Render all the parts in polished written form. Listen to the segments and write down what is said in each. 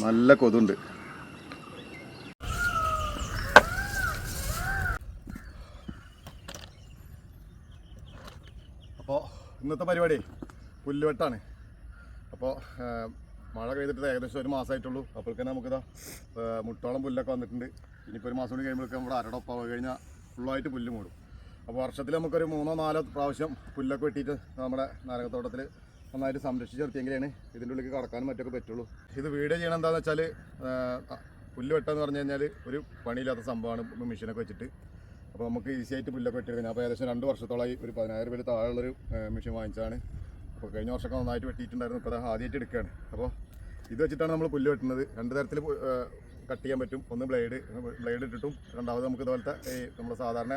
നല്ല കൊതുണ്ട്. അപ്പോൾ ഇന്നത്തെ പരിപാടി പുല്ലുവെട്ടാണ്. അപ്പോൾ മഴ പെയ്തിട്ട് ഏകദേശം ഒരു മാസമായിട്ടുള്ളൂ. അപ്പോഴേക്കും നമുക്കിതാ മുട്ടോളം പുല്ലൊക്കെ വന്നിട്ടുണ്ട്. ഇനിയിപ്പോൾ ഒരു മാസം കൂടി കഴിയുമ്പോഴേക്കും നമ്മുടെ അരടൊപ്പം കഴിഞ്ഞാൽ ഫുള്ളായിട്ട് പുല്ല് മൂടും. അപ്പോൾ വർഷത്തിൽ നമുക്കൊരു 3-4 പ്രാവശ്യം പുല്ലൊക്കെ വെട്ടിയിട്ട് നമ്മുടെ നാരകത്തോട്ടത്തിൽ നന്നായിട്ട് സംരക്ഷിച്ച് നിർത്തിയെങ്കിലാണ് ഇതിൻ്റെ ഉള്ളിൽ കടക്കാനും മറ്റൊക്കെ പറ്റുള്ളൂ. ഇത് വീഡിയോ ചെയ്യണം എന്താണെന്ന് വെച്ചാൽ പുല്ല് വെട്ടാന്ന് പറഞ്ഞു കഴിഞ്ഞാൽ ഒരു പണിയില്ലാത്ത സംഭവമാണ് മെഷീനൊക്കെ വെച്ചിട്ട്. അപ്പോൾ നമുക്ക് ഈസി ആയിട്ട് പുല്ലൊക്കെ വെട്ടിയെടുക്കുന്നത്. അപ്പോൾ ഏകദേശം 2 വർഷത്തോളമായി ഒരു 10,000 രൂപ താഴെയുള്ളൊരു മെഷീൻ വാങ്ങിച്ചതാണ്. അപ്പോൾ കഴിഞ്ഞ വർഷമൊക്കെ നന്നായിട്ട് വെട്ടിയിട്ടുണ്ടായിരുന്നു. ഇപ്പോൾ അത് ആദ്യമായിട്ട് എടുക്കുകയാണ്. അപ്പോൾ ഇത് വെച്ചിട്ടാണ് നമ്മൾ പുല്ല് വെട്ടുന്നത്. 2 തരത്തിൽ കട്ട് ചെയ്യാൻ പറ്റും. ഒന്ന് ബ്ലേഡ് ഇട്ടിട്ടും, രണ്ടാമത് നമുക്ക് ഇതുപോലത്തെ ഈ നമ്മൾ സാധാരണ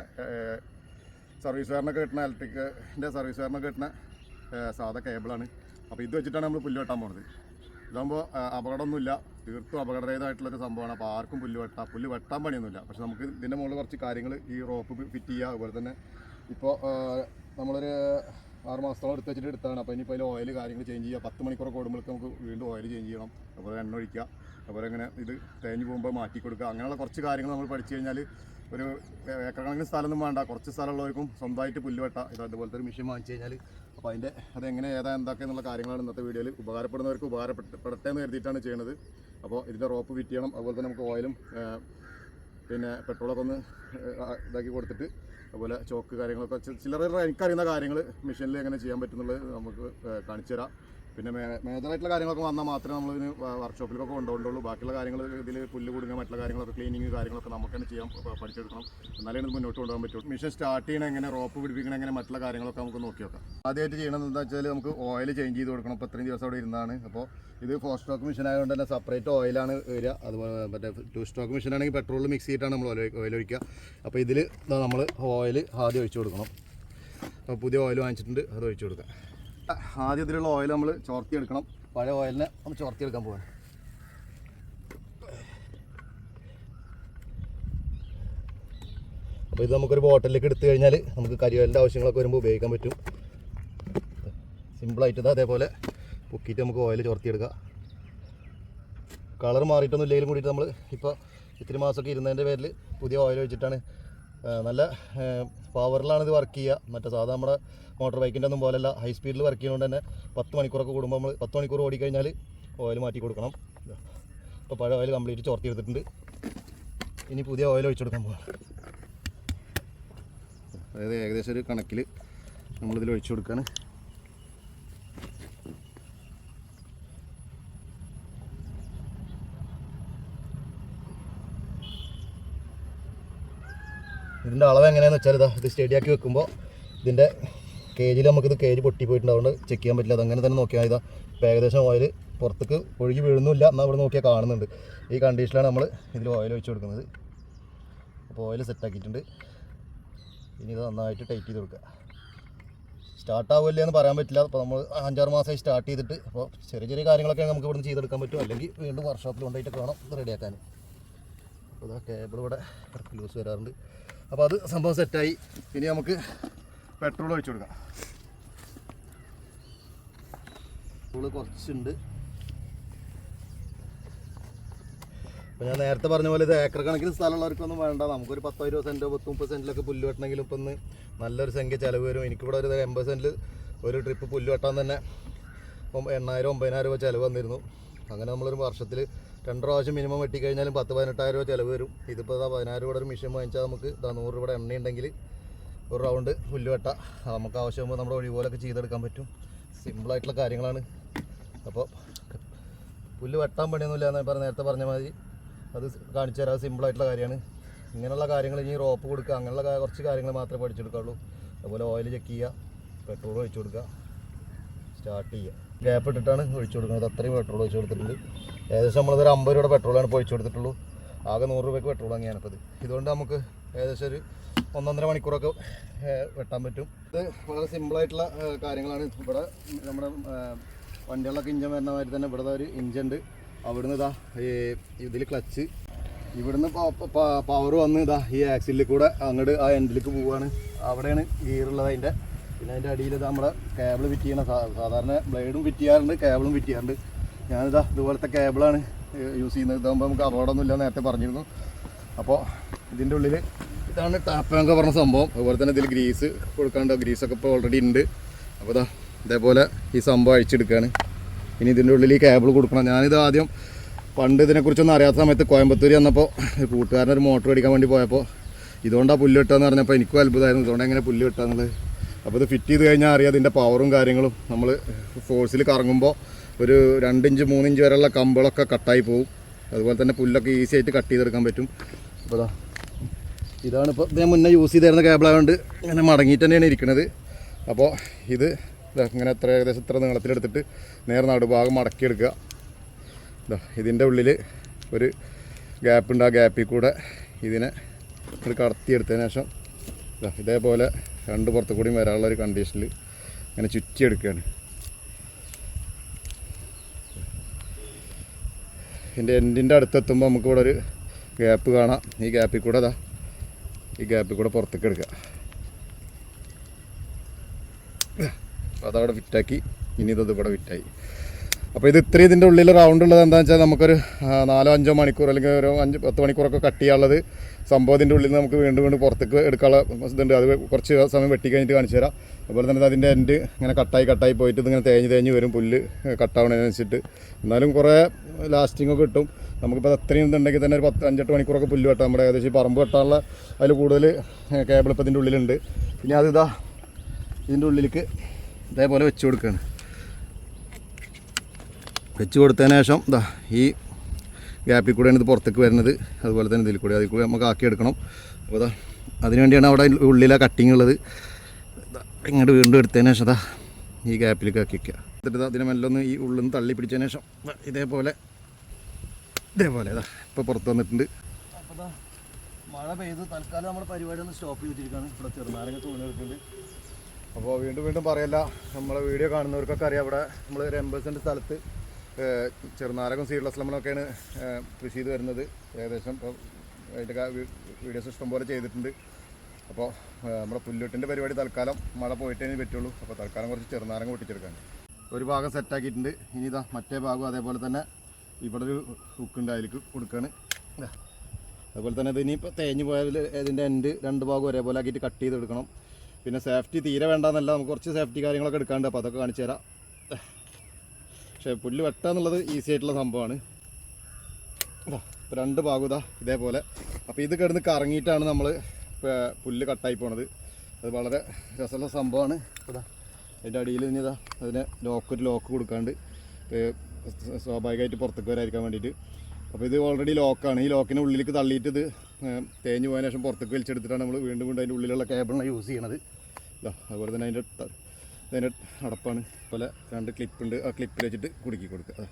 സർവീസ് വയറിനൊക്കെ കിട്ടുന്ന ഇലക്ട്രിക്കിൻ്റെ സർവീസ് വയറിനൊക്കെ കിട്ടുന്ന സാധാ കേബിളാണ്. അപ്പോൾ ഇത് വെച്ചിട്ടാണ് നമ്മൾ പുല്ല് വെട്ടാൻ പോകുന്നത്. ഇതാകുമ്പോൾ അപകടമൊന്നുമില്ല, തീർത്തും അപകടരഹിതമായിട്ടുള്ളൊരു സംഭവമാണ്. അപ്പോൾ ആർക്കും പുല്ല് വെട്ടാൻ പണിയൊന്നുമില്ല. പക്ഷെ നമുക്ക് ഇതിൻ്റെ മുകളിൽ കുറച്ച് കാര്യങ്ങൾ ഈ റോപ്പ് ഫിറ്റ് ചെയ്യുക. അതുപോലെ തന്നെ ഇപ്പോൾ നമ്മളൊരു 6 മാസത്തോളം എടുത്ത് വെച്ചിട്ട് എടുത്താണ്. അപ്പോൾ ഇനിയിപ്പോൾ അതിൽ ഓയിൽ കാര്യങ്ങൾ ചേഞ്ച് ചെയ്യുക. 10 മണിക്കൂറൊക്കെ ഓടുമ്പോഴേക്ക് നമുക്ക് വീണ്ടും ഓയിൽ ചേഞ്ച് ചെയ്യണം. അതുപോലെ എണ്ണ ഒഴിക്കുക. അതുപോലെ ഇങ്ങനെ ഇത് തേഞ്ഞ് പോകുമ്പോൾ മാറ്റി കൊടുക്കുക. അങ്ങനെയുള്ള കുറച്ച് കാര്യങ്ങൾ നമ്മൾ പഠിച്ചു കഴിഞ്ഞാൽ ഒരു ഏക്കർ കണക്കിന് സ്ഥലമൊന്നും വേണ്ട, കുറച്ച് സ്ഥലമുള്ളവർക്കും സ്വന്തമായിട്ട് പുല്ല് വെട്ടാം. ഇതുപോലത്തെ ഒരു മെഷീൻ വാങ്ങിച്ചു കഴിഞ്ഞാൽ അപ്പോൾ അതിൻ്റെ അതെങ്ങനെ എന്തൊക്കെ എന്നുള്ള കാര്യങ്ങളാണ് ഇന്നത്തെ വീഡിയോയിൽ. ഉപകാരപ്പെടുന്നവർക്ക് ഉപകാരപ്പെടട്ടെ എന്ന് കരുതിയിട്ടാണ് ചെയ്യുന്നത്. അപ്പോൾ ഇതിൻ്റെ റോപ്പ് ഫിറ്റ് ചെയ്യണം. അതുപോലെ തന്നെ നമുക്ക് ഓയിലും പിന്നെ പെട്രോളൊക്കെ ഒന്ന് ഇതാക്കി കൊടുത്തിട്ട്, അതുപോലെ ചോക്ക് കാര്യങ്ങളൊക്കെ ചില്ലറ എനിക്കറിയുന്ന കാര്യങ്ങൾ മെഷീനിൽ എങ്ങനെ ചെയ്യാൻ പറ്റുന്നുള്ളത് നമുക്ക് കാണിച്ചു തരാം. പിന്നെ മേജറായിട്ടുള്ള കാര്യങ്ങളൊക്കെ വന്നാൽ മാത്രമേ നമ്മളിതിന് വർക്ക്ഷോപ്പിലൊക്കെ കൊണ്ടുപോകുള്ളൂ. ബാക്കിയുള്ള കാര്യങ്ങൾ ഇതിൽ പുല്ല് കൂടുക, മറ്റുള്ള കാര്യങ്ങളൊക്കെ ക്ലീനിങ് കാര്യങ്ങളൊക്കെ നമുക്ക് തന്നെ ചെയ്യാൻ പഠിച്ചെടുക്കണം. എന്നാലേ ഇത് മുന്നോട്ട് കൊണ്ടുപോകാൻ പറ്റുള്ളൂ. മെഷീൻ സ്റ്റാർട്ട് ചെയ്യണം എങ്ങനെ, റോപ്പ് പിടിപ്പിക്കണം എങ്ങനെ, മറ്റുള്ള കാര്യങ്ങളൊക്കെ നമുക്ക് നോക്കി നോക്കാം. ആദ്യമായിട്ട് ചെയ്യണമെന്ന് എന്താ വെച്ചാൽ നമുക്ക് ഓയിൽ ചേഞ്ച് ചെയ്ത് കൊടുക്കണം. ഇപ്പോൾ ഇത്രയും ദിവസം അവിടെ ഇരുന്നാണ്. അപ്പോൾ ഇത് 4 സ്ട്രോക്ക് മെഷീൻ ആയതുകൊണ്ട് തന്നെ സെപ്പറേറ്റ് ഓയിലാണ് വരിക. അതുപോലെ മറ്റേ 2 സ്ട്രോക്ക് മെഷീൻ ആണെങ്കിൽ പെട്രോൾ മിക്സ് ചെയ്തിട്ടാണ് നമ്മൾ ഓയിൽ ഒഴിക്കുക. അപ്പോൾ ഇതിൽ നമ്മൾ ഓയിൽ ആദ്യം ഒഴിച്ചു കൊടുക്കണം. അപ്പോൾ പുതിയ ഓയിൽ വാങ്ങിച്ചിട്ടുണ്ട്, അത് ഒഴിച്ചു കൊടുക്കാം. ആദ്യം ഇതിലുള്ള ഓയിൽ നമ്മൾ ചോർത്തിയെടുക്കണം. പഴയ ഓയിലിനെ നമ്മൾ ചോർത്തിയെടുക്കാൻ പോവാണ്. അപ്പോൾ ഇത് നമുക്കൊരു ബോട്ടിലേക്ക് എടുത്തു കഴിഞ്ഞാൽ നമുക്ക് കരിയോലിൻ്റെ ആവശ്യങ്ങളൊക്കെ വരുമ്പോൾ ഉപയോഗിക്കാൻ പറ്റും. സിമ്പിളായിട്ട് ഇത് അതേപോലെ പൊക്കിയിട്ട് നമുക്ക് ഓയിൽ ചോർത്തിയെടുക്കാം. കളർ മാറിയിട്ടൊന്നും ഇല്ലെങ്കിലും കൂടിയിട്ട് നമ്മൾ ഇപ്പോൾ ഇത്തിരി മാസമൊക്കെ ഇരുന്നതിൻ്റെ പേരിൽ പുതിയ ഓയിൽ ഒഴിച്ചിട്ടാണ്. നല്ല പവറിലാണ് ഇത് വർക്ക് ചെയ്യുക. മറ്റേ സാധാരണ നമ്മുടെ മോട്ടോർ ബൈക്കിൻ്റെ ഒന്നും പോലെയല്ല, ഹൈ സ്പീഡിൽ വർക്ക് ചെയ്യുന്നതുകൊണ്ട് തന്നെ 10 മണിക്കൂറൊക്കെ കൂടുമ്പോൾ നമ്മൾ 10 മണിക്കൂർ ഓടിക്കഴിഞ്ഞാൽ ഓയിൽ മാറ്റി കൊടുക്കണം. ഇപ്പോൾ പഴയ ഓയിൽ കംപ്ലീറ്റ് ചോർത്തി എടുത്തിട്ടുണ്ട്. ഇനി പുതിയ ഓയിൽ ഒഴിച്ചു കൊടുക്കാൻ പോകാം. അതായത് ഏകദേശം ഒരു കണക്കിൽ നമ്മളിതിൽ ഒഴിച്ചു കൊടുക്കുകയാണ്. ഇതിൻ്റെ അളവ് എങ്ങനെയാണെന്ന് വെച്ചാൽ ഇത് സ്റ്റഡിയാക്കി വെക്കുമ്പോൾ ഇതിൻ്റെ കേജിൽ നമുക്കിത് കേജ് പൊട്ടിപ്പോയിട്ടുണ്ടാവുകൊണ്ട് ചെക്ക് ചെയ്യാൻ പറ്റില്ല. അതങ്ങനെ തന്നെ നോക്കിയാൽ ഇതാ ഇപ്പോൾ ഏകദേശം ഓയിൽ പുറത്തേക്ക് ഒഴുകി വീഴുന്നില്ല. എന്നാൽ ഇവിടെ നോക്കിയാൽ കാണുന്നുണ്ട്. ഈ കണ്ടീഷനിലാണ് നമ്മൾ ഇതിൽ ഓയിൽ ഒഴിച്ച് കൊടുക്കുന്നത്. അപ്പോൾ ഓയിൽ സെറ്റാക്കിയിട്ടുണ്ട്. ഇനി ഇത് നന്നായിട്ട് ടൈറ്റ് ചെയ്ത് കൊടുക്കുക. സ്റ്റാർട്ടാവില്ല എന്ന് പറയാൻ പറ്റില്ല. അപ്പോൾ നമ്മൾ 5-6 മാസമായി സ്റ്റാർട്ട് ചെയ്തിട്ട്, അപ്പോൾ ചെറിയ കാര്യങ്ങളൊക്കെ നമുക്ക് ഇവിടുന്ന് ചെയ്തെടുക്കാൻ പറ്റും. അല്ലെങ്കിൽ വീണ്ടും വർക്ക്ഷോപ്പിൽ കൊണ്ടുപോയിട്ടൊക്കെ വേണം ഇത് റെഡിയാക്കാൻ. അപ്പോൾ ഇതാ കേബിൾ ഇവിടെ ലൂസ് വരാറുണ്ട്. അപ്പോൾ അത് സംഭവം സെറ്റായി. ഇനി നമുക്ക് പെട്രോൾ ഒഴിച്ചു കൊടുക്കാം. പെട്രോൾ കുറച്ചുണ്ട്. അപ്പോൾ ഞാൻ നേരത്തെ പറഞ്ഞ പോലെ ഇത് ഏക്കർ കണക്കിന് സ്ഥലമുള്ളവർക്കൊന്നും വേണ്ട. നമുക്കൊരു 10-20 സെൻറ്റോ 30 സെൻറ്റിലൊക്കെ പുല്ല് വെട്ടണമെങ്കിലും ഇപ്പം ഇന്ന് നല്ലൊരു സംഖ്യ ചിലവ് വരും. എനിക്കിവിടെ ഒരു 80 സെൻറ്റിൽ ഒരു ട്രിപ്പ് പുല്ല് വെട്ടാൻ തന്നെ 8,000-9,000 രൂപ ചിലവ് വന്നിരുന്നു. അങ്ങനെ നമ്മളൊരു വർഷത്തിൽ 2 പ്രാവശ്യം മിനിമം വെട്ടിക്കഴിഞ്ഞാലും 10-18,000 രൂപ ചിലവ് വരും. ഇതിപ്പോൾ 10,000 രൂപയുടെ ഒരു മെഷീൻ വാങ്ങിച്ചാൽ നമുക്ക് 100 രൂപയുടെ എണ്ണയുണ്ടെങ്കിൽ ഒരു റൗണ്ട് പുല്ല് വെട്ടാം. നമുക്ക് ആവശ്യമാകുമ്പോൾ നമ്മുടെ ഒഴി പോലൊക്കെ ചെയ്തെടുക്കാൻ പറ്റും. സിമ്പിളായിട്ടുള്ള കാര്യങ്ങളാണ്. അപ്പോൾ പുല്ല് വെട്ടാൻ പണിയൊന്നുമില്ല എന്ന് നേരത്തെ പറഞ്ഞ മാതിരി അത് കാണിച്ചു തരാം. സിമ്പിളായിട്ടുള്ള കാര്യമാണ്. ഇങ്ങനെയുള്ള കാര്യങ്ങൾ ഇനി റോപ്പ് കൊടുക്കുക, അങ്ങനെയുള്ള കുറച്ച് കാര്യങ്ങൾ മാത്രമേ പഠിച്ചെടുക്കാവുള്ളൂ. അതുപോലെ ഓയിൽ ചെക്ക് ചെയ്യുക, പെട്രോൾ ഒഴിച്ചു കൊടുക്കുക, സ്റ്റാർട്ട് ചെയ്യുക. ഗ്യാപ്പ് ഇട്ടിട്ടാണ് ഒഴിച്ചു കൊടുക്കുന്നത്. അത്രയും പെട്രോൾ ഒഴിച്ചു കൊടുത്തിട്ടുണ്ട്. ഏകദേശം നമ്മളതൊരു 50 രൂപയുടെ പെട്രോളാണ് ഇപ്പോൾ ഒഴിച്ചു കൊടുത്തിട്ടുള്ളൂ. ആകെ 100 രൂപയ്ക്ക് പെട്രോൾ വാങ്ങിയാണിപ്പോൾ ഇത്. ഇതുകൊണ്ട് നമുക്ക് ഏകദേശം ഒരു 1-1.5 മണിക്കൂറൊക്കെ വെട്ടാൻ പറ്റും. ഇത് വളരെ സിമ്പിളായിട്ടുള്ള കാര്യങ്ങളാണ്. ഇവിടെ നമ്മുടെ വണ്ടികളിലൊക്കെ ഇഞ്ചൻ വരുന്ന മാതിരി തന്നെ ഇവിടെ ഒരു ഇഞ്ചുണ്ട്. അവിടുന്ന് ഇതാ ഇതിൽ ക്ലച്ച്, ഇവിടുന്ന് പവർ വന്ന് ഇതാ ഈ ആക്സിലിൽ കൂടെ അങ്ങോട്ട് ആ എൻഡിലേക്ക് പോവുകയാണ്. അവിടെയാണ് ഗിയറുള്ളത് അതിൻ്റെ. പിന്നെ അതിൻ്റെ അടിയിൽ ഇത് നമ്മുടെ കേബിൾ ഫിറ്റ് ചെയ്യണം. സാധാരണ ബ്ലേഡും ഫിറ്റ് ചെയ്യാറുണ്ട്, കേബിളും ഫിറ്റ് ചെയ്യാറുണ്ട്. ഞാനിതാ ഇതുപോലത്തെ കേബിളാണ് യൂസ് ചെയ്യുന്നത്. ഇതാകുമ്പോൾ നമുക്ക് അപകടമൊന്നുമില്ല നേരത്തെ പറഞ്ഞിരുന്നു. അപ്പോൾ ഇതിൻ്റെ ഉള്ളിൽ ഇതാണ് ടാപ്പ് എന്നൊക്കെ പറഞ്ഞ സംഭവം. അതുപോലെ തന്നെ ഇതിൽ ഗ്രീസ് കൊടുക്കാണ്ട്, ഗ്രീസൊക്കെ ഇപ്പോൾ ഓൾറെഡി ഉണ്ട്. അപ്പോൾ ഇതേപോലെ ഈ സംഭവം അഴിച്ചെടുക്കുകയാണ്. ഇനി ഇതിൻ്റെ ഉള്ളിൽ ഈ കേബിൾ കൊടുക്കണം. ഞാനിത് ആദ്യം പണ്ട് ഇതിനെക്കുറിച്ചൊന്നും അറിയാത്ത സമയത്ത് കോയമ്പത്തൂർ വന്നപ്പോൾ കൂട്ടുകാരനൊരു മോട്ടർ അടിക്കാൻ വേണ്ടി പോയപ്പോൾ ഇതുകൊണ്ടാണ് പുല്ല് കിട്ടുകയെന്ന് പറഞ്ഞപ്പോൾ എനിക്കും അത്ഭുതമായിരുന്നു, ഇതുകൊണ്ട് എങ്ങനെ പുല്ല് കിട്ടുകയെന്നുള്ളത്. അപ്പോൾ ഇത് ഫിറ്റ് ചെയ്ത് കഴിഞ്ഞാൽ അറിയാം ഇതിൻ്റെ പവറും കാര്യങ്ങളും. നമ്മൾ ഫോഴ്സിൽ കറങ്ങുമ്പോൾ ഒരു 2 ഇഞ്ച് 3 ഇഞ്ച് വരെയുള്ള കമ്പുകളൊക്കെ കട്ടായി പോകും. അതുപോലെ തന്നെ പുല്ലൊക്കെ ഈസി ആയിട്ട് കട്ട് ചെയ്തെടുക്കാൻ പറ്റും. അപ്പോൾ ഇതാണ് ഇപ്പോൾ ഞാൻ മുന്നേ യൂസ് ചെയ്തിരുന്ന കേബിളായതുകൊണ്ട് ഇങ്ങനെ മടങ്ങിയിട്ട് തന്നെയാണ് ഇരിക്കുന്നത്. അപ്പോൾ ഇത് ഇങ്ങനെ ഏകദേശം ഇത്ര നീളത്തിലെടുത്തിട്ട് നേരെ നടുഭാഗം മടക്കിയെടുക്കുക. ഇതിൻ്റെ ഉള്ളിൽ ഒരു ഗ്യാപ്പുണ്ട്. ആ ഗ്യാപ്പിൽ കൂടെ ഇതിനെ കടത്തിയെടുത്തതിന് ശേഷം ഇതേപോലെ 2 പുറത്തു കൂടിയും വരാനുള്ളൊരു കണ്ടീഷനിൽ ഇങ്ങനെ ചുറ്റിയെടുക്കുകയാണ്. ഇതിൻ്റെ എൻഡിൻ്റെ അടുത്തെത്തുമ്പോൾ നമുക്കിവിടെ ഒരു ഗ്യാപ്പ് കാണാം. ഈ ഗ്യാപ്പിൽ കൂടെ പുറത്തേക്ക് എടുക്കുക. അതവിടെ ഫിറ്റാക്കി. ഇനി ഇത് കൂടെ ഫിറ്റായി. അപ്പോൾ ഇത് ഇത്രയും ഇതിൻ്റെ ഉള്ളിൽ റൗണ്ട് ഉള്ളത് എന്താണെന്ന് വെച്ചാൽ നമുക്കൊരു 4-5 മണിക്കൂർ അല്ലെങ്കിൽ ഒരു 5-10 മണിക്കൂറൊക്കെ കട്ട് ചെയ്യാനുള്ളത് സംഭവത്തിൻ്റെ ഉള്ളിൽ നിന്ന് നമുക്ക് വീണ്ടും പുറത്തേക്ക് എടുക്കാനുള്ള ഇതുണ്ട്. അത് കുറച്ച് സമയം വെട്ടി കഴിഞ്ഞിട്ട് കാണിച്ചു തരാം. അതുപോലെ തന്നെ അതിൻ്റെ എൻഡ് ഇങ്ങനെ കട്ടായി പോയിട്ട് ഇതിങ്ങനെ തേഞ്ഞ് വരും പുല്ല് കട്ടാവണതിനനുസരിച്ചിട്ട്. എന്നാലും കുറേ ലാസ്റ്റിങ്ങൊക്കെ കിട്ടും. നമുക്കിപ്പോൾ അത്രയും ഇതുണ്ടെങ്കിൽ തന്നെ ഒരു 5-8 മണിക്കൂറൊക്കെ പുല്ല് വെട്ടാം. നമ്മുടെ ഏകദേശം പറമ്പ് വെട്ടാനുള്ള അതിൽ കൂടുതൽ കേബിൾ ഇപ്പോൾ ഇതിൻ്റെ ഉള്ളിലുണ്ട്. പിന്നെ ഇതിൻ്റെ ഉള്ളിലേക്ക് ഇതേപോലെ വെച്ച് കൊടുക്കുകയാണ്. വെച്ച് കൊടുത്തതിന് ശേഷം ഈ ഗ്യാപ്പിൽ കൂടെയാണ് ഇത് പുറത്തേക്ക് വരുന്നത്. അതുപോലെ തന്നെ ഇതിൽ കൂടെ നമുക്ക് ആക്കിയെടുക്കണം. അപ്പോൾ അതിന് വേണ്ടിയാണ് അവിടെ ഉള്ളിലെ കട്ടിങ് ഉള്ളത്. ഇങ്ങോട്ട് വീണ്ടും എടുത്തതിന് ശേഷം ഈ ഗ്യാപ്പിലേക്ക് ആക്കി വയ്ക്കുക. എന്നിട്ട് അതിനെ മെല്ലൊന്ന് ഈ ഉള്ളിൽ നിന്ന് തള്ളി പിടിച്ചതിന് ശേഷം ഇതേപോലെ ഇപ്പോൾ പുറത്ത് വന്നിട്ടുണ്ട്. അപ്പോൾ മഴ പെയ്ത് തൽക്കാലം നമ്മുടെ പരിപാടി ഒന്ന് സ്റ്റോപ്പ് ചെയ്തിരിക്കുകയാണ്. ഇവിടെ ചെറുനാരങ്ങ തൂങ്ങിയിട്ടുണ്ട്. അപ്പോൾ വീണ്ടും പറയല്ല, നമ്മളെ വീഡിയോ കാണുന്നവർക്കൊക്കെ അറിയാം, ഇവിടെ നമ്മൾ ഒരു 80 സെൻറ്റ് സ്ഥലത്ത് ചെറുനാരകം സീഡ്ലെസ് ലെമണൊക്കെയാണ് കൃഷി ചെയ്ത് വരുന്നത്. ഏകദേശം ഇപ്പോൾ അതിൻ്റെ വീഡിയോസ് ഇഷ്ടം പോലെ ചെയ്തിട്ടുണ്ട്. അപ്പോൾ നമ്മുടെ പുല്ലുവെട്ടിൻ്റെ പരിപാടി തൽക്കാലം മഴ പോയിട്ടേ പറ്റുള്ളൂ. അപ്പോൾ തൽക്കാലം കുറച്ച് ചെറുനാരങ്ങ പൊട്ടിച്ചെടുക്കാൻ ഒരു ഭാഗം സെറ്റാക്കിയിട്ടുണ്ട്. ഇനി മറ്റേ ഭാഗം അതേപോലെ തന്നെ ഇവിടെ ഒരു ഹുക്കുണ്ട്, അതിലേക്ക് കൊടുക്കുകയാണ്. അതുപോലെ തന്നെ ഇത് ഇനിയിപ്പോൾ തേഞ്ഞ് പോയാൽ ഇതിൻ്റെ എൻഡ് 2 ഭാഗം ഒരേപോലെ ആക്കിയിട്ട് കട്ട് ചെയ്തെടുക്കണം. പിന്നെ സേഫ്റ്റി തീരെ വേണ്ടെന്നല്ല, നമുക്ക് കുറച്ച് സേഫ്റ്റി കാര്യങ്ങളൊക്കെ എടുക്കാണ്ട്. അപ്പോൾ അതൊക്കെ കാണിച്ചു തരാം. പക്ഷേ പുല്ല് വെട്ടുക എന്നുള്ളത് ഈസി ആയിട്ടുള്ള സംഭവമാണ്. ഇപ്പോൾ 2 ഭാഗം ഇതേപോലെ. അപ്പോൾ ഇത് കിടന്ന് കറങ്ങിയിട്ടാണ് നമ്മൾ പുല്ല് കട്ടായി പോണത്. അത് വളരെ രസമുള്ള സംഭവമാണ്. അതിൻ്റെ അടിയിൽ ഇനി അതിനെ ഒരു ലോക്ക് കൊടുക്കാണ്ട് സ്വാഭാവികമായിട്ട് പുറത്തേക്ക് വരാതിരിക്കാൻ വേണ്ടിയിട്ട്. അപ്പോൾ ഇത് ഓൾറെഡി ലോക്കാണ്. ഈ ലോക്കിൻ്റെ ഉള്ളിലേക്ക് തള്ളിയിട്ട് ഇത് തേഞ്ഞ് പോയതിനു ശേഷം പുറത്തേക്ക് വലിച്ചെടുത്തിട്ടാണ് നമ്മൾ വീണ്ടും അതിൻ്റെ ഉള്ളിലുള്ള കേബിളിനെ യൂസ് ചെയ്യണത്. അതുപോലെ തന്നെ അതിൻ്റെ അടപ്പാണ്. പോലെ 2 ക്ലിപ്പുണ്ട്. ആ ക്ലിപ്പിൽ വെച്ചിട്ട് കുടുക്കി കൊടുക്കുക.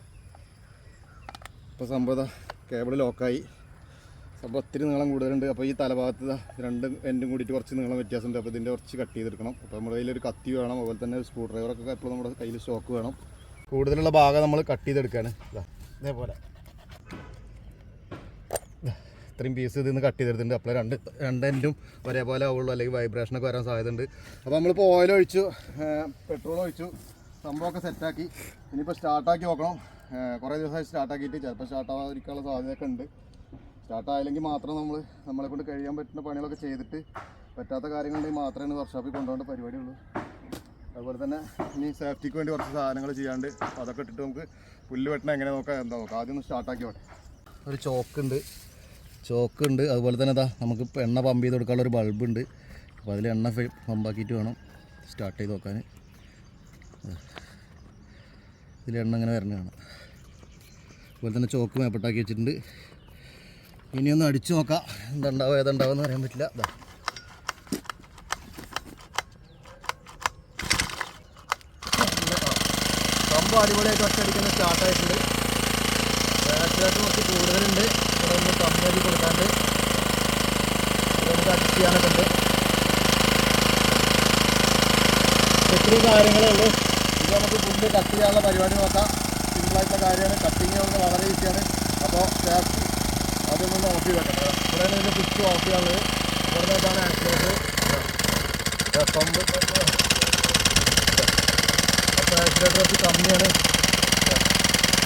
ഇപ്പോൾ സംഭവം കേബിൾ ലോക്കായി. സംഭവം ഒത്തിരി നീളം കൂടുതലുണ്ട്. അപ്പോൾ ഈ തലഭാഗത്ത് 2 എൻഡും കൂടിയിട്ട് കുറച്ച് നീളം വ്യത്യാസമുണ്ട്. അപ്പോൾ ഇതിൻ്റെ കുറച്ച് കട്ട് ചെയ്തെടുക്കണം. അപ്പോൾ നമ്മുടെ കയ്യിലൊരു കത്തി വേണം. അതുപോലെ തന്നെ സ്ക്രൂ ഡ്രൈവറൊക്കെ എപ്പോഴും നമ്മുടെ കയ്യിൽ സ്റ്റോക്ക് വേണം. കൂടുതലുള്ള ഭാഗം നമ്മൾ കട്ട് ചെയ്തെടുക്കുകയാണ്. ഇതേപോലെ ഇത്രയും പീസ് ഇതിൽ നിന്ന് കട്ട് ചെയ്തെടുത്തിട്ടുണ്ട്. അപ്പോൾ 2 എൻഡും ഒരേപോലെ ആവുള്ളൂ, അല്ലെങ്കിൽ വൈബ്രേഷനൊക്കെ വരാൻ സാധ്യതയുണ്ട്. അപ്പോൾ നമ്മളിപ്പോൾ ഓയിൽ ഒഴിച്ചു, പെട്രോൾ ഒഴിച്ചു, സംഭവമൊക്കെ സെറ്റാക്കി. ഇനിയിപ്പോൾ സ്റ്റാർട്ടാക്കി നോക്കണം. കുറേ ദിവസമായി സ്റ്റാർട്ടാക്കിയിട്ട് ചിലപ്പോൾ സ്റ്റാർട്ടാവാതിരിക്കാനുള്ള സാധ്യതയൊക്കെ ഉണ്ട്. സ്റ്റാർട്ടായില്ലെങ്കിൽ മാത്രം നമ്മളെ കൊണ്ട് കഴിയാൻ പറ്റുന്ന പണികളൊക്കെ ചെയ്തിട്ട് പറ്റാത്ത കാര്യങ്ങളുണ്ടെങ്കിൽ മാത്രമേ വർക്ക്ഷോപ്പിൽ കൊണ്ടുപോകേണ്ട പരിപാടിയുള്ളൂ. അതുപോലെ തന്നെ ഇനി സേഫ്റ്റിക്ക് വേണ്ടി കുറച്ച് സാധനങ്ങൾ ചെയ്യാണ്ട് അതൊക്കെ ഇട്ടിട്ട് നമുക്ക് പുല്ല് വെട്ടണം എങ്ങനെ നോക്കാം. ആദ്യം ഒന്ന് സ്റ്റാർട്ടാക്കി വേണം. ഒരു ചോക്കുണ്ട്. അതുപോലെ തന്നെ നമുക്ക് എണ്ണ പമ്പ് ചെയ്ത് കൊടുക്കാനുള്ള ഒരു ബൾബുണ്ട്. അപ്പോൾ അതിൽ എണ്ണ പമ്പാക്കിയിട്ട് വേണം സ്റ്റാർട്ട് ചെയ്ത് നോക്കാൻ. ഇതിൽ എണ്ണ ഇങ്ങനെ വരണതാണ്. അതുപോലെ തന്നെ ചോക്ക് മേപ്പെട്ടാക്കി വെച്ചിട്ടുണ്ട്. ഇനിയൊന്ന് അടിച്ചു നോക്കാം, എന്തുണ്ടാവും ഏതുണ്ടാവുമെന്ന് അറിയാൻ പറ്റില്ല. സംഭവം അടിപൊളിയായിട്ട് ഒറ്റയടിക്കുന്ന സ്റ്റാർട്ടായിട്ടുണ്ട്. ആക്സിലേറ്റർ കുറച്ച് കൂടുതലുണ്ട്. ഇവിടെ ഒന്ന് കമ്മിയാക്കി കൊടുക്കാണ്ട് നമുക്ക് അഡ്ജസ്റ്റ് ചെയ്യാനൊക്കെ ഉണ്ട്. ഇത്രയും കാര്യങ്ങളേ ഉള്ളൂ. ഇത് നമുക്ക് പുല്ല് കട്ട് ചെയ്യാനുള്ള പരിപാടി നോക്കാം. സിമ്പിളായിട്ടുള്ള കാര്യമാണ്. കട്ടിങ് നമുക്ക് വളരെ ഈസിയാണ്. അപ്പോൾ സേഫ്റ്റി അതൊന്ന് ഓഫ് ചെയ്ത് വെക്കണം. ഇവിടെയാണ് ഇതിൻ്റെ സ്വിച്ച് ഓഫ് ചെയ്യാനുള്ളത്. ഇവിടെ നിന്നാണ് ആക്സിലേറ്റർ പമ്പ്. അപ്പോൾ ആക്സിലേറ്റർ കുറച്ച് കമ്മിയാണ്,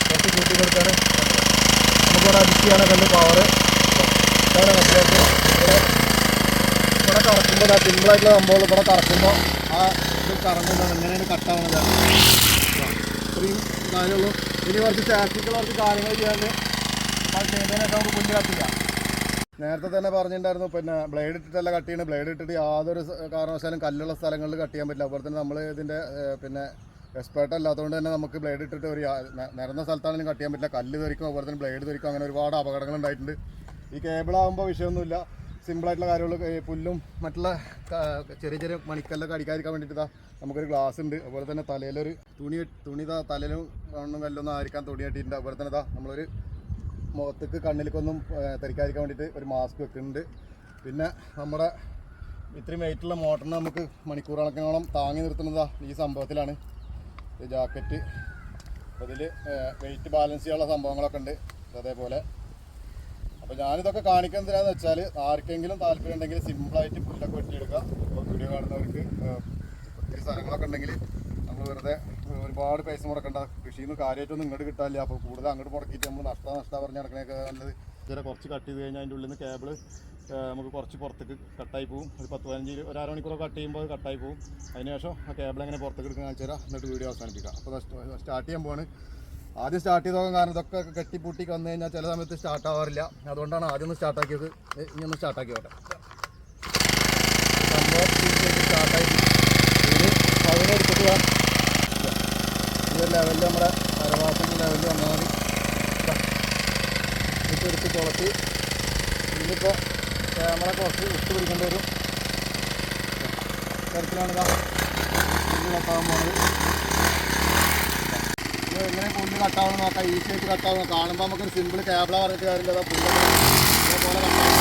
കുറച്ച് കൂട്ടി കൊടുക്കാണ്. ഇവിടെ അഡിറ്റ് ചെയ്യാനൊക്കെ ഉണ്ട് പവർ. ഇതാണ് കട്ടിലേക്ക് ഇവിടെ കറക്കുമ്പോൾ സിമ്പിളായിട്ടുള്ള സംഭവം ഇവിടെ കറക്കുമ്പോൾ ആ ഇത് കറങ്ങുന്നത് എങ്ങനെയാണ് കട്ടാവുന്നത് ഇത്രയും കാര്യമുള്ളൂ. ഇനി കുറച്ച് ടാക്ടിക്കൽ കുറച്ച് കാര്യങ്ങൾ ചെയ്യാണ്ട് അത് ചെയ്തതിനൊക്കെ നമുക്ക് പുല്ല് കട്ടില്ല. നേരത്തെ തന്നെ പറഞ്ഞിട്ടുണ്ടായിരുന്നു പിന്നെ ബ്ലേഡ് ഇട്ടിട്ടല്ല കട്ട് ചെയ്യണം. ബ്ലേഡ് ഇട്ടിട്ട് യാതൊരു കാരണവശാലും കല്ലുള്ള സ്ഥലങ്ങളിൽ കട്ട് ചെയ്യാൻ പറ്റില്ല. അതുപോലെ തന്നെ നമ്മൾ ഇതിൻ്റെ പിന്നെ എക്സ്പേർട്ട് അല്ലാത്തതുകൊണ്ട് തന്നെ നമുക്ക് ബ്ലേഡ് ഇട്ടിട്ട് ഒരു നിരന്ന സ്ഥലത്താണെങ്കിലും കട്ട് ചെയ്യാൻ പറ്റില്ല. കല്ല് തെറിക്കും, അതുപോലെ തന്നെ ബ്ലേഡ് തെറിക്കും. അങ്ങനെ ഒരുപാട് അപകടങ്ങൾ ഉണ്ടായിട്ടുണ്ട്. ഈ കേബിളാകുമ്പോൾ വിഷയമൊന്നുമില്ല, സിമ്പിളായിട്ടുള്ള കാര്യങ്ങൾ. പുല്ലും മറ്റുള്ള ചെറിയ ചെറിയ മണിക്കല്ലൊക്കെ അടിക്കാതിരിക്കാൻ വേണ്ടിയിട്ട് നമുക്കൊരു ഗ്ലാസ് ഉണ്ട്. അതുപോലെ തന്നെ തലയിലൊരു തുണി തലയിലും മണ്ണും കല്ലൊന്നും ആയിരിക്കാൻ തുണി കെട്ടിയിട്ടുണ്ട്. അതുപോലെ തന്നെ നമ്മളൊരു മുഖത്തേക്ക് കണ്ണിലേക്കൊന്നും തെറിക്കാതിരിക്കാൻ വേണ്ടിയിട്ട് ഒരു മാസ്ക് വെക്കുന്നുണ്ട്. പിന്നെ നമ്മുടെ ഇത്രയും വെയിറ്റുള്ള മോട്ടറിന് നമുക്ക് മണിക്കൂറുകണക്കോളം താങ്ങി നിർത്തുന്നത് ഈ സംഭവത്തിലാണ്. ഈ ജാക്കറ്റ് അതിൽ വെയിറ്റ് ബാലൻസ് ചെയ്യാനുള്ള സംഭവങ്ങളൊക്കെ ഉണ്ട്. അതേപോലെ അപ്പോൾ ഞാനിതൊക്കെ കാണിക്കുന്നത് എന്തിനാന്ന് വെച്ചാൽ ആർക്കെങ്കിലും താല്പര്യം ഉണ്ടെങ്കിൽ സിമ്പിളായിട്ട് പുല്ലൊക്കെ വെട്ടിയെടുക്കുക. ഇപ്പോൾ വീഡിയോ കാണുന്നവർക്ക് ഒത്തിരി സ്ഥലങ്ങളൊക്കെ ഉണ്ടെങ്കിൽ നമ്മൾ വെറുതെ ഒരുപാട് പൈസ മുടക്കേണ്ട. കൃഷിയിൽ നിന്ന് കാര്യമായിട്ടൊന്നും ഇങ്ങോട്ട് കിട്ടാനില്ല. അപ്പോൾ കൂടുതൽ അങ്ങോട്ട് മുടക്കിയിട്ട് നമ്മൾ നഷ്ടം പറഞ്ഞ് നടക്കണേക്കെ നല്ലത് ഇതുവരെ കുറച്ച് കട്ട് ചെയ്ത് കഴിഞ്ഞാൽ അതിൻ്റെ ഉള്ളിൽ നിന്ന് കേബിൾ നമുക്ക് കുറച്ച് പുറത്തേക്ക് കട്ടായി പോകും. ഒരു 10-15 ഒരു അരമണിക്കൂറൊക്കെ കട്ട് ചെയ്യുമ്പോൾ കട്ടായി പോകും. അതിനുശേഷം ആ കേബിൾ എങ്ങനെ പുറത്തേക്ക് എടുക്കാൻ കാണിച്ചു തരാം. എന്നിട്ട് വീഡിയോ അവസാനിപ്പിക്കാം. അപ്പോൾ സ്റ്റാർട്ട് ചെയ്യാൻ പോവാണ്. ആദ്യം സ്റ്റാർട്ട് ചെയ്ത് നോക്കാൻ കാരണം ഇതൊക്കെ കെട്ടിപ്പൂട്ടി വന്നു കഴിഞ്ഞാൽ ചില സമയത്ത് സ്റ്റാർട്ട് ആവാറില്ല. അതുകൊണ്ടാണ് ആദ്യം ഒന്ന് സ്റ്റാർട്ടാക്കിയത്. ഇനി ഒന്ന് സ്റ്റാർട്ടാക്കി നോട്ടെ. സംഭവം സ്റ്റാർട്ടായി ഇനി അതിനെടുത്തിട്ട് ഈ ലെവലിൽ നമ്മുടെ പരവാസൻ്റെ ലെവലിൽ വന്നാൽ മതി. ഇപ്പം എടുത്ത് കുളത്തി ഇനിയിപ്പോൾ ക്യാമറ കുറച്ച് ഇട്ട് പിടിക്കേണ്ടി വരും. തരത്തിലാണ് ഇതാ പുല്ല് കട്ടാകാൻ പോകുന്നത്. ഇത് എങ്ങനെ പുല്ല് കട്ടാവണം നോക്കാം. ഈസി ആയിട്ട് കട്ടാവുക. കാണുമ്പോൾ നമുക്കൊരു സിമ്പിൾ കേബിള പറഞ്ഞിട്ട് കാര്യമില്ല. പുല്ല് ഇതേപോലെ കട്ടാവും.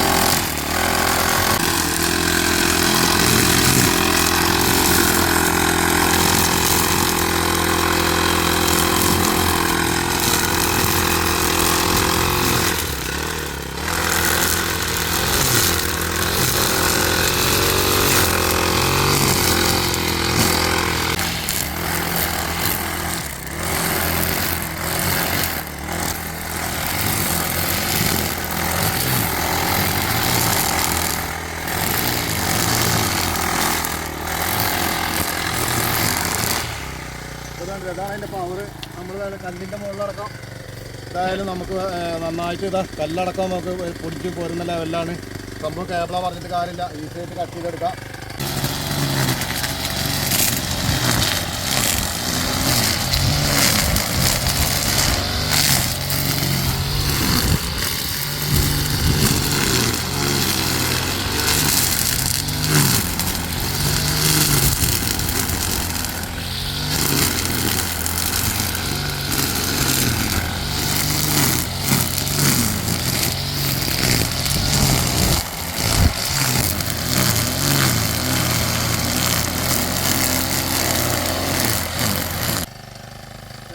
ഇതാണ് അതിൻ്റെ പവർ. നമ്മൾ കല്ലിൻ്റെ മുകളിലടക്കം എന്തായാലും നമുക്ക് നന്നായിട്ട് കല്ലടക്കം നമുക്ക് പൊടിച്ച് പോരുന്ന ലെവലിലാണ് സംഭവം. കേബിള പറഞ്ഞിട്ട് കാര്യമില്ല, ഈസി ആയിട്ട് കട്ട് ചെയ്തെടുക്കാം.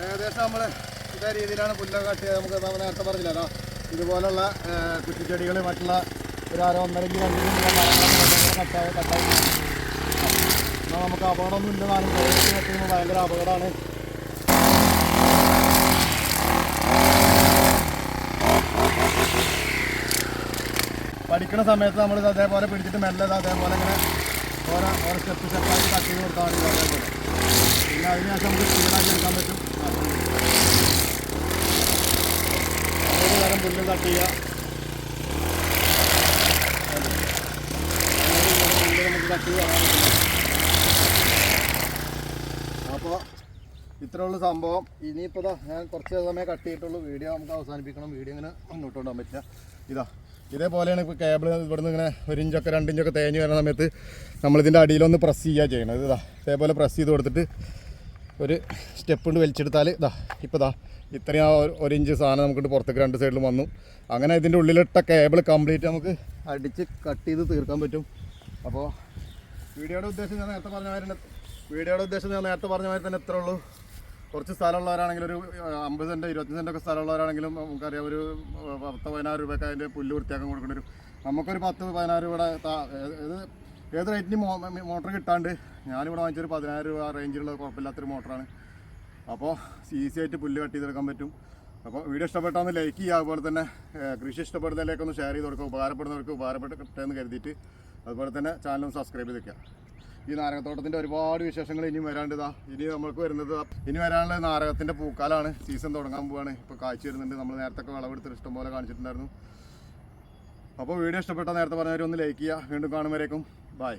ഏകദേശം നമ്മൾ ഇതേ രീതിയിലാണ് പുല്ലൊക്കെ കട്ട് ചെയ്ത് നമുക്ക് നമ്മൾ നേരത്തെ പറഞ്ഞില്ല അതാ ഇതുപോലുള്ള കുറ്റിച്ചെടികൾ മറ്റുള്ള ഒരു 1.5 ഇഞ്ച് 2 ഇഞ്ച് കട്ടായി എന്നാൽ നമുക്ക് അപകടമൊന്നും ഇല്ലതാണ്. കട്ട് ചെയ്യുമ്പോൾ ഭയങ്കര അപകടമാണ്. പഠിക്കുന്ന സമയത്ത് നമ്മൾ അതേപോലെ പിടിച്ചിട്ട് മെല്ലെ അതേപോലെ ഇങ്ങനെ ഓരോ സ്റ്റെപ്പായിട്ട് കട്ട് ചെയ്ത് കൊടുത്താൽ മതി. അതേപോലെ പിന്നെ അതിനുശേഷം നമുക്ക് സ്പീഡാക്കി എടുക്കാൻ പറ്റും. ഏത് തരം പുല്ല് കട്ട് ചെയ്യുക, നമുക്ക് കട്ട് ചെയ്യാൻ പറ്റില്ല. അപ്പോൾ ഇത്രയുള്ള സംഭവം. ഇനിയിപ്പോൾ ഞാൻ കുറച്ച് സമയം കട്ട് ചെയ്തിട്ടുള്ളൂ. വീഡിയോ നമുക്ക് അവസാനിപ്പിക്കണം. വീഡിയോ ഇങ്ങനെ മുന്നോട്ട് കൊണ്ടുപോകാൻ പറ്റില്ല. ഇതേപോലെയാണ് ഇപ്പോൾ കേബിൾ ഇവിടുന്ന് ഇങ്ങനെ 1 ഇഞ്ചൊക്കെ 2 ഇഞ്ചൊക്കെ തേഞ്ഞ് വരുന്ന സമയത്ത് നമ്മളിതിൻ്റെ അടിയിലൊന്ന് പ്രസ് ചെയ്യുക ചെയ്യണം. ഇതേപോലെ പ്രസ് ചെയ്ത് കൊടുത്തിട്ട് ഒരു സ്റ്റെപ്പ് കൊണ്ട് വലിച്ചെടുത്താൽ ഇപ്പോൾ ഇത്രയും 1 ഇഞ്ച് സാധനം നമുക്ക് പുറത്തേക്ക് 2 സൈഡിലും വന്നു. അങ്ങനെ ഇതിൻ്റെ ഉള്ളിലിട്ട കേബിൾ കംപ്ലീറ്റ് നമുക്ക് അടിച്ച് കട്ട് ചെയ്ത് തീർക്കാൻ പറ്റും. അപ്പോൾ വീഡിയോയുടെ ഉദ്ദേശം ഞാൻ നേരത്തെ പറഞ്ഞ മാതിരി തന്നെ ഇത്രേ ഉള്ളൂ. കുറച്ച് സ്ഥലമുള്ളവരാണെങ്കിൽ ഒരു 50 സെൻറ്റ് 25 സെൻറ്റൊക്കെ സ്ഥലമുള്ളവരാണെങ്കിലും നമുക്കറിയാം ഒരു 10-15 രൂപയൊക്കെ അതിൻ്റെ പുല്ല് വൃത്തിയാക്കാൻ കൊടുക്കേണ്ടി വരും. നമുക്കൊരു 10-15 രൂപയുടെ ഏത് റേറ്റിന് മോട്ടർ കിട്ടാണ്ട് ഞാനിവിടെ വാങ്ങിച്ചൊരു 10,000 രൂപ റേഞ്ചിലുള്ള കുഴപ്പമില്ലാത്തൊരു മോട്ടറാണ്. അപ്പോൾ ഈസി ആയിട്ട് പുല്ല് കട്ട് ചെയ്തെടുക്കാൻ പറ്റും. അപ്പോൾ വീഡിയോ ഇഷ്ടപ്പെട്ടാൽ ലൈക്ക് ചെയ്യുക. അതുപോലെ തന്നെ കൃഷി ഇഷ്ടപ്പെടുന്നതിലേക്ക് ഒന്ന് ഷെയർ ചെയ്ത് കൊടുക്കുക. ഉപകാരപ്പെടുന്നവർക്ക് ഉപകാരപ്പെട്ടെ എന്ന് കരുതിയിട്ട് അതുപോലെ തന്നെ ചാനലും സബ്സ്ക്രൈബ് ചെയ്ത് വെക്കുക. ഈ നാരകത്തോട്ടത്തിൻ്റെ ഒരുപാട് വിശേഷങ്ങൾ ഇനിയും വരാണ്ടിതാ. ഇനി നമുക്ക് വരുന്നത് ഇനി വരാനുള്ള നാരകത്തിൻ്റെ പൂക്കാലാണ്. സീസൺ തുടങ്ങാൻ പോവുകയാണ്. ഇപ്പോൾ കാഴ്ച വരുന്നുണ്ട്. നമ്മൾ നേരത്തെ വിളവെടുത്തിട്ട് ഇഷ്ടംപോലെ കാണിച്ചിട്ടുണ്ടായിരുന്നു. അപ്പോൾ വീഡിയോ ഇഷ്ടപ്പെട്ടാൽ നേരത്തെ പറഞ്ഞവരൊന്ന് ലൈക്ക് ചെയ്യുക. വീണ്ടും കാണുമ്പോഴേക്കും ബൈ.